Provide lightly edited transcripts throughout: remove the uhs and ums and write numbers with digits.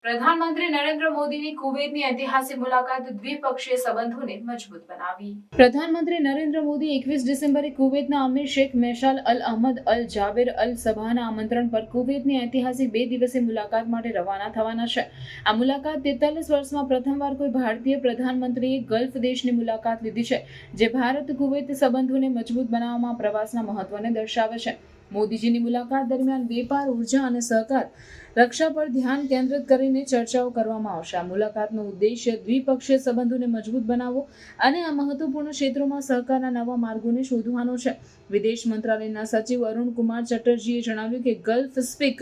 પ્રધાનમંત્રી નરેન્દ્ર મોદીની કુવૈતની ઐતિહાસિક મુલાકાત દ્વિપક્ષીય સંબંધોને મજબૂત બનાવી. પ્રધાનમંત્રી નરેન્દ્ર મોદી 21 ડિસેમ્બરે કુવૈતના અમીર શેખ મૈસાલ અલ અહમદ અલ જાબેર અલ સબાહના આમંત્રણ પર કુવૈતની ઐતિહાસિક 2 દિવસીય મુલાકાત માટે રવાના થવાના છે. આ મુલાકાત 43 વર્ષમાં પ્રથમવાર કોઈ ભારતીય પ્રધાનમંત્રીએ ગલ્ફ દેશની મુલાકાત લીધી છે, જે ભારત કુવૈત સંબંધોને મજબૂત બનાવવામાં પ્રવાસના મહત્વને દર્શાવે છે. મોદીજીની મુલાકાત દરમિયાન વેપાર, ઉર્જા અને સહકાર, રક્ષા પર ધ્યાન કેન્દ્રિત કરીને ચર્ચાઓ કરવામાં આવશે. આ મુલાકાતનો ઉદ્દેશ્ય દ્વિપક્ષીય સંબંધોને મજબૂત બનાવવો અને આ મહત્વપૂર્ણ ક્ષેત્રોમાં સહકારના નવા માર્ગોને શોધવાનો છે. વિદેશ મંત્રાલયના સચિવ અરુણ કુમાર ચટર્જીએ જણાવ્યું કે ગલ્ફ સ્પીક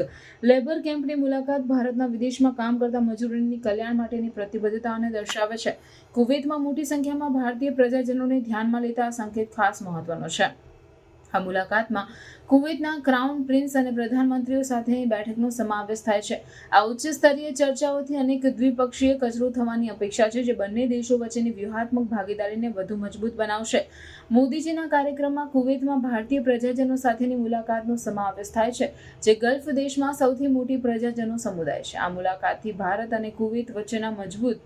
લેબર કેમ્પની મુલાકાત ભારતના વિદેશમાં કામ કરતા મજૂરોની કલ્યાણ માટેની પ્રતિબદ્ધતાને દર્શાવે છે. કુવૈતમાં મોટી સંખ્યામાં ભારતીય પ્રજાજનોને ધ્યાનમાં લેતા આ સંકેત ખાસ મહત્વનો છે. આ મુલાકાતમાં કુવૈતના ક્રાઉન પ્રિન્સ અને પ્રધાનમંત્રીઓ સાથેની બેઠકનો સમાવેશ થાય છે. આ ઉચ્ચ સ્તરીય ચર્ચાઓથી અનેક દ્વિપક્ષીય કચરો થવાની અપેક્ષા છે, જે બંને દેશો વચ્ચેની વ્યૂહાત્મક ભાગીદારીને વધુ મજબૂત બનાવશે. મોદીજીના કાર્યક્રમમાં કુવૈતમાં ભારતીય પ્રજાજનો સાથેની મુલાકાતનો સમાવેશ થાય છે, જે ગલ્ફ દેશમાં સૌથી મોટી પ્રજાજનો સમુદાય છે. આ મુલાકાતથી ભારત અને કુવૈત વચ્ચેના મજબૂત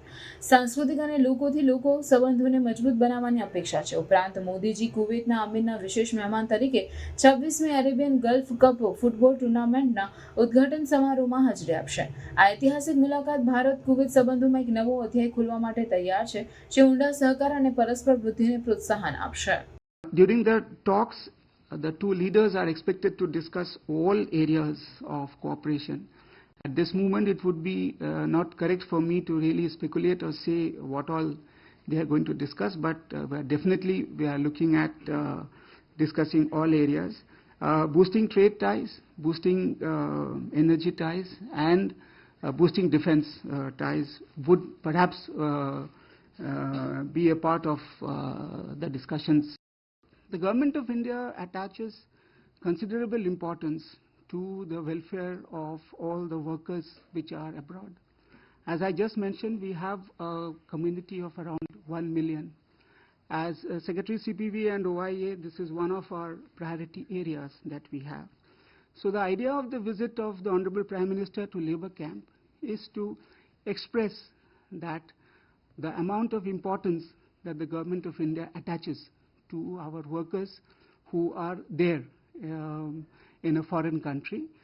સાંસ્કૃતિક અને લોકોથી લોકો સંબંધોને મજબૂત બનાવવાની અપેક્ષા છે. ઉપરાંત મોદીજી કુવૈતના અમીરના વિશેષ મહેમાન તરીકે 26મી અરેબિયન ગલ્ફ કપ ફૂટબોલ ટુર્નામેન્ટના ઉદ્ઘાટન સમારોહમાં હાજરી આપશે. આ ઐતિહાસિક મુલાકાત ભારત કુવૈત સંબંધોમાં એક નવો અધ્યાય ખોલવા માટે તૈયાર છે, જે ઊંડા સહકાર અને પરસ્પર વૃદ્ધિને પ્રોત્સાહન આપશે. During the talks, the two leaders are expected to discuss all areas of cooperation. At this moment, it would be not correct for me to really speculate or say what all they are going to discuss, but definitely we are looking at discussing all areas. Boosting trade ties, boosting energy ties, and boosting defense ties would perhaps be a part of the discussions. The Government of India attaches considerable importance to the welfare of all the workers which are abroad. As I just mentioned, we have a community of around 1 million. As Secretary CPV and OIA, this is one of our priority areas that we have. So the idea of the visit of the Honorable Prime Minister to Labour Camp is to express that the amount of importance that the Government of India attaches to our workers who are there in a foreign country.